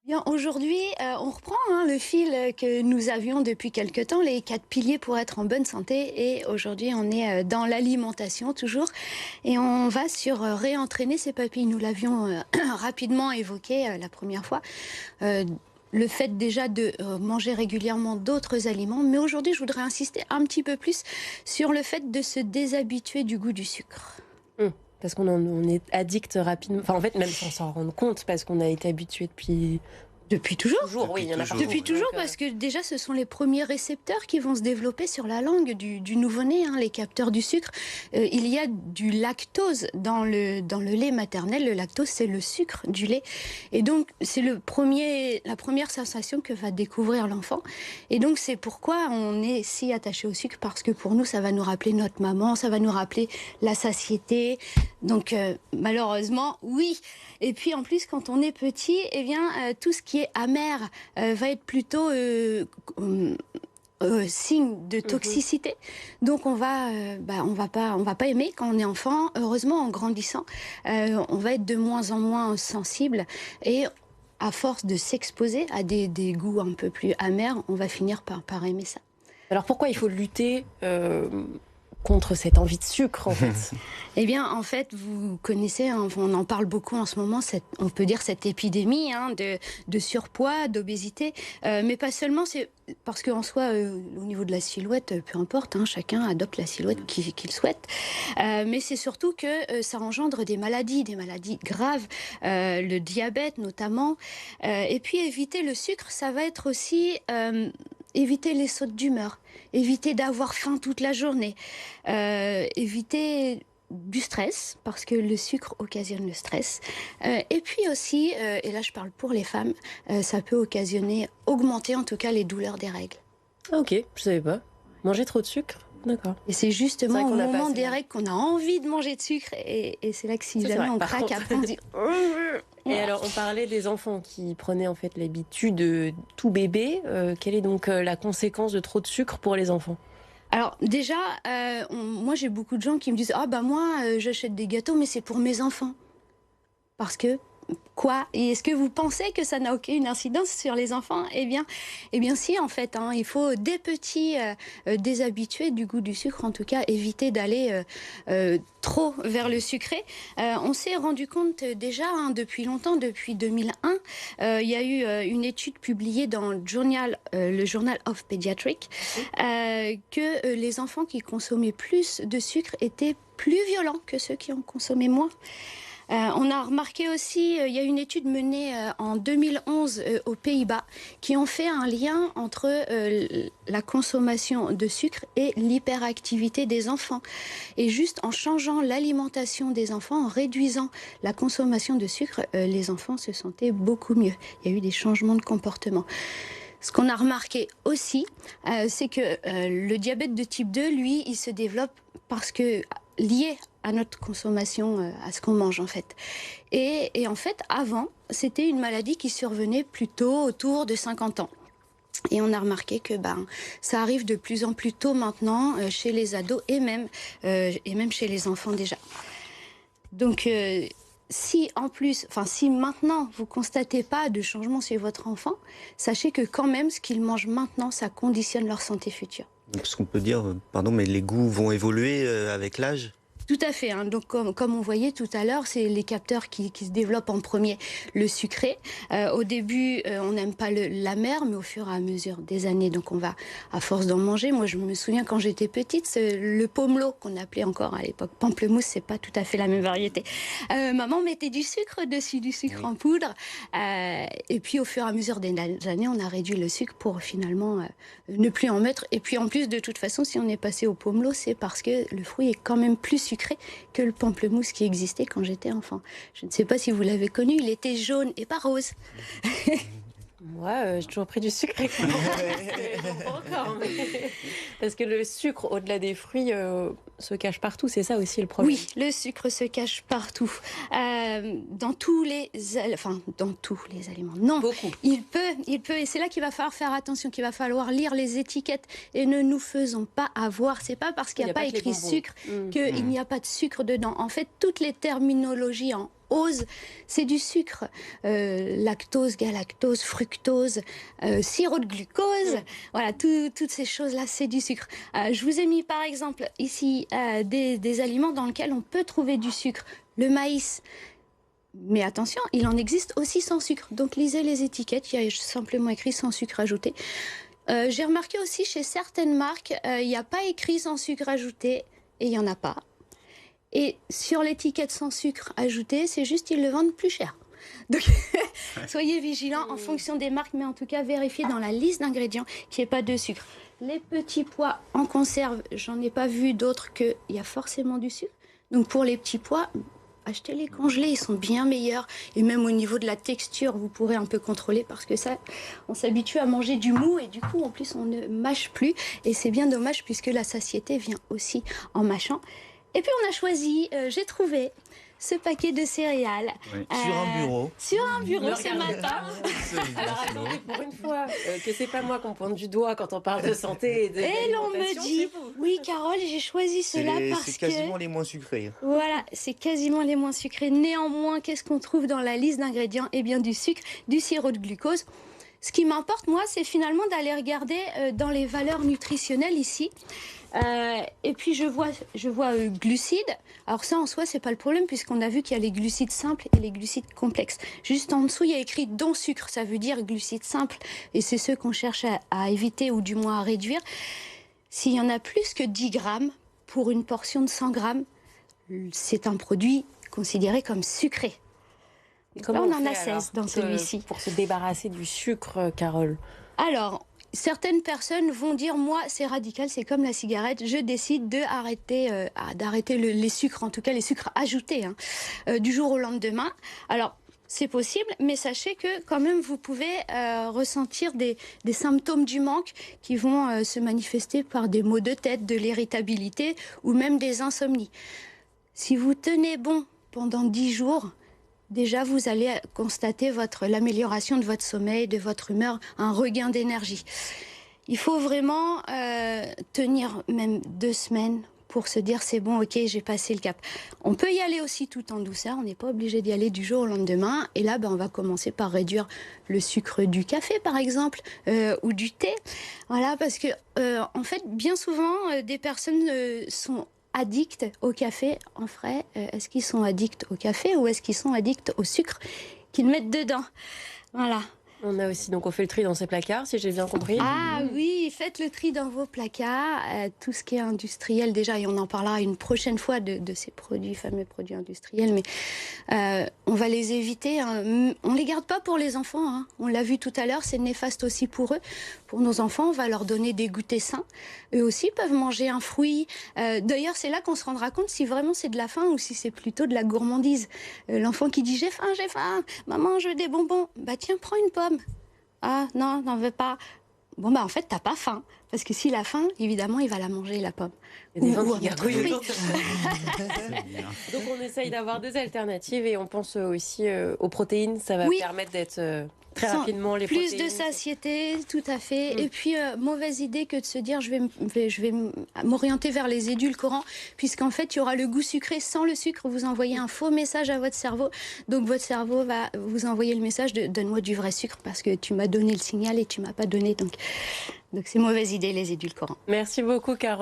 Bien, aujourd'hui, on reprend le fil que nous avions depuis quelque temps, les 4 piliers pour être en bonne santé. Et aujourd'hui, on est dans l'alimentation toujours. Et on va sur réentraîner ses papilles. Nous l'avions rapidement évoqué la première fois. Euh, le fait déjà de manger régulièrement d'autres aliments. Mais aujourd'hui, je voudrais insister un petit peu plus sur le fait de se déshabituer du goût du sucre. Mmh. Parce on est addict rapidement. Enfin, en fait, même sans s'en rendre compte, parce qu'on a été habitué depuis Depuis toujours. toujours. Oui, il y en a partout. Depuis toujours, parce que déjà, ce sont les premiers récepteurs qui vont se développer sur la langue du nouveau-né, les capteurs du sucre. Il y a du lactose dans le lait maternel. Le lactose, c'est le sucre du lait. Et donc, c'est la première sensation que va découvrir l'enfant. Et donc, c'est pourquoi on est si attaché au sucre, parce que pour nous, ça va nous rappeler notre maman, ça va nous rappeler la satiété. Donc, malheureusement, oui. Et puis, en plus, quand on est petit, eh bien, tout ce qui est amer va être plutôt signe de Mmh. toxicité. Donc on va pas aimer quand on est enfant. Heureusement, en grandissant, on va être de moins en moins sensible et à force de s'exposer à des goûts un peu plus amers, on va finir par aimer ça. Alors pourquoi il faut lutter contre cette envie de sucre, en fait? Eh bien, en fait, vous connaissez, on en parle beaucoup en ce moment, on peut dire cette épidémie de surpoids, d'obésité, mais pas seulement, c'est parce qu'en soi, au niveau de la silhouette, peu importe, chacun adopte la silhouette qu'il souhaite, mais c'est surtout que ça engendre des maladies graves, le diabète notamment, et puis éviter le sucre, ça va être aussi éviter les sautes d'humeur, éviter d'avoir faim toute la journée, éviter du stress, parce que le sucre occasionne le stress. Et puis aussi, et là je parle pour les femmes, ça peut augmenter en tout cas les douleurs des règles. Ah, ok, je savais pas. Manger trop de sucre? D'accord. Et c'est C'est vrai justement au qu'on n'a pas moment assez des mal. règles qu'on a envie de manger de sucre, et c'est là que si Ça, c'est jamais vrai. on Par craque, contre. après on dit... Et alors, on parlait des enfants qui prenaient en fait l'habitude tout bébé. Quelle est donc la conséquence de trop de sucre pour les enfants? Alors déjà, moi j'ai beaucoup de gens qui me disent «Ah bah moi j'achète des gâteaux mais c'est pour mes enfants». Parce que quoi? Et est-ce que vous pensez que ça n'a aucune incidence sur les enfants? Eh bien si, en fait, il faut dès petits déshabituer du goût du sucre, en tout cas éviter d'aller trop vers le sucré. On s'est rendu compte déjà depuis longtemps, depuis 2001, il y a eu une étude publiée dans le Journal of Pediatrics, que les enfants qui consommaient plus de sucre étaient plus violents que ceux qui en consommaient moins. On a remarqué aussi, il y a une étude menée en 2011 aux Pays-Bas qui ont fait un lien entre la consommation de sucre et l'hyperactivité des enfants. Et juste en changeant l'alimentation des enfants, en réduisant la consommation de sucre, les enfants se sentaient beaucoup mieux. Il y a eu des changements de comportement. Ce qu'on a remarqué aussi, c'est que le diabète de type 2, lui, il se développe parce que lié à notre consommation, à ce qu'on mange en fait. Et en fait, avant, c'était une maladie qui survenait plutôt autour de 50 ans. Et on a remarqué que ça arrive de plus en plus tôt maintenant chez les ados et même chez les enfants déjà. Donc, si maintenant vous constatez pas de changement chez votre enfant, sachez que quand même ce qu'il mange maintenant, ça conditionne leur santé future. Parce qu'on peut dire, pardon, mais les goûts vont évoluer avec l'âge? Tout à fait. Donc, comme on voyait tout à l'heure, c'est les capteurs qui se développent en premier, le sucré. Au début, on n'aime pas l'amer, mais au fur et à mesure des années, donc on va, à force d'en manger. Moi, je me souviens quand j'étais petite, le pomelo, qu'on appelait encore à l'époque pamplemousse, c'est pas tout à fait la même variété. Maman mettait du sucre dessus, du sucre Oui. en poudre. Et puis, au fur et à mesure des années, on a réduit le sucre pour finalement ne plus en mettre. Et puis, en plus, de toute façon, si on est passé au pomelo, c'est parce que le fruit est quand même plus sucré que le pamplemousse qui existait quand j'étais enfant. Je ne sais pas si vous l'avez connu, il était jaune et pas rose. Moi, j'ai toujours pris du sucre avec moi. Pas encore, mais... Parce que le sucre, au-delà des fruits, se cache partout. C'est ça aussi le problème. Oui, le sucre se cache partout. Dans tous les aliments. Non, Beaucoup. il peut, et c'est là qu'il va falloir faire attention, qu'il va falloir lire les étiquettes et ne nous faisons pas avoir. C'est pas parce qu'il n'y a pas que les écrit bonbons. sucre qu'il n'y a pas de sucre dedans. En fait, toutes les terminologies en ose, c'est du sucre. Lactose, galactose, fructose, sirop de glucose, voilà, toutes ces choses-là, c'est du sucre. Je vous ai mis par exemple ici des aliments dans lesquels on peut trouver du sucre. Le maïs. Mais attention, il en existe aussi sans sucre. Donc lisez les étiquettes, il y a simplement écrit sans sucre ajouté. J'ai remarqué aussi chez certaines marques, il n'y a pas écrit sans sucre ajouté et il n'y en a pas. Et sur l'étiquette sans sucre ajouté, c'est juste qu'ils le vendent plus cher. Donc soyez vigilants en fonction des marques, mais en tout cas vérifiez dans la liste d'ingrédients qu'il n'y ait pas de sucre. Les petits pois en conserve, j'en ai pas vu d'autres qu'il y a forcément du sucre. Donc pour les petits pois, achetez-les congelés, ils sont bien meilleurs. Et même au niveau de la texture, vous pourrez un peu contrôler parce que ça, on s'habitue à manger du mou et du coup, en plus, on ne mâche plus. Et c'est bien dommage puisque la satiété vient aussi en mâchant. Et puis, on a choisi, j'ai trouvé ce paquet de céréales. Oui. Sur un bureau. Sur un bureau ce matin. Alors attendez, pour une fois, que c'est pas moi qu'on pointe du doigt quand on parle de santé et de Et l'on me dit, oui Carole, j'ai choisi cela parce C'est quasiment les moins sucrés. Voilà, c'est quasiment les moins sucrés. Néanmoins, qu'est-ce qu'on trouve dans la liste d'ingrédients? Eh bien du sucre, du sirop de glucose. Ce qui m'importe, moi, c'est finalement d'aller regarder dans les valeurs nutritionnelles ici. Et puis je vois glucides. Alors ça en soi c'est pas le problème puisqu'on a vu qu'il y a les glucides simples et les glucides complexes. Juste en dessous il y a écrit don sucre, ça veut dire glucides simples et c'est ceux qu'on cherche à éviter ou du moins à réduire. S'il y en a plus que 10 grammes pour une portion de 100 grammes, c'est un produit considéré comme sucré. Comment là on en fait, a 16 dans celui-ci. Pour se débarrasser du sucre, Carole? Alors, certaines personnes vont dire, moi, c'est radical, c'est comme la cigarette, je décide d'arrêter les sucres, en tout cas les sucres ajoutés, du jour au lendemain. Alors, c'est possible, mais sachez que quand même, vous pouvez ressentir des symptômes du manque qui vont se manifester par des maux de tête, de l'irritabilité ou même des insomnies. Si vous tenez bon pendant 10 jours, déjà, vous allez constater l'amélioration de votre sommeil, de votre humeur, un regain d'énergie. Il faut vraiment tenir même 2 semaines pour se dire c'est bon, ok, j'ai passé le cap. On peut y aller aussi tout en douceur, on n'est pas obligé d'y aller du jour au lendemain. Et là, on va commencer par réduire le sucre du café, par exemple, ou du thé. Voilà, parce que en fait, bien souvent, des personnes sont addicts au café en frais. Est-ce qu'ils sont addicts au café ou est-ce qu'ils sont addicts au sucre qu'ils mettent dedans? Voilà. On a aussi, donc on fait le tri dans ces placards, si j'ai bien compris. Ah oui, faites le tri dans vos placards, tout ce qui est industriel déjà, et on en parlera une prochaine fois de ces fameux produits industriels, mais on va les éviter. On ne les garde pas pour les enfants, on l'a vu tout à l'heure, c'est néfaste aussi pour eux. Pour nos enfants, on va leur donner des goûters sains. Eux aussi peuvent manger un fruit. D'ailleurs, c'est là qu'on se rendra compte si vraiment c'est de la faim ou si c'est plutôt de la gourmandise. L'enfant qui dit j'ai faim, maman, je veux des bonbons. Bah tiens, prends une pomme. Ah non, n'en veux pas. Bon en fait t'as pas faim parce que s'il a faim, évidemment il va la manger la pomme. Il y a des gens qui gargouillent. Donc on essaye d'avoir des alternatives et on pense aussi aux protéines. Ça va permettre d'être très rapidement les plus protéines. de satiété, tout à fait. Et puis mauvaise idée que de se dire je vais m'orienter vers les édulcorants puisqu'en fait il y aura le goût sucré sans le sucre. Vous envoyez un faux message à votre cerveau, donc votre cerveau va vous envoyer le message de donne-moi du vrai sucre parce que tu m'as donné le signal et tu m'as pas donné, donc c'est mauvaise idée les édulcorants. Merci beaucoup Carole.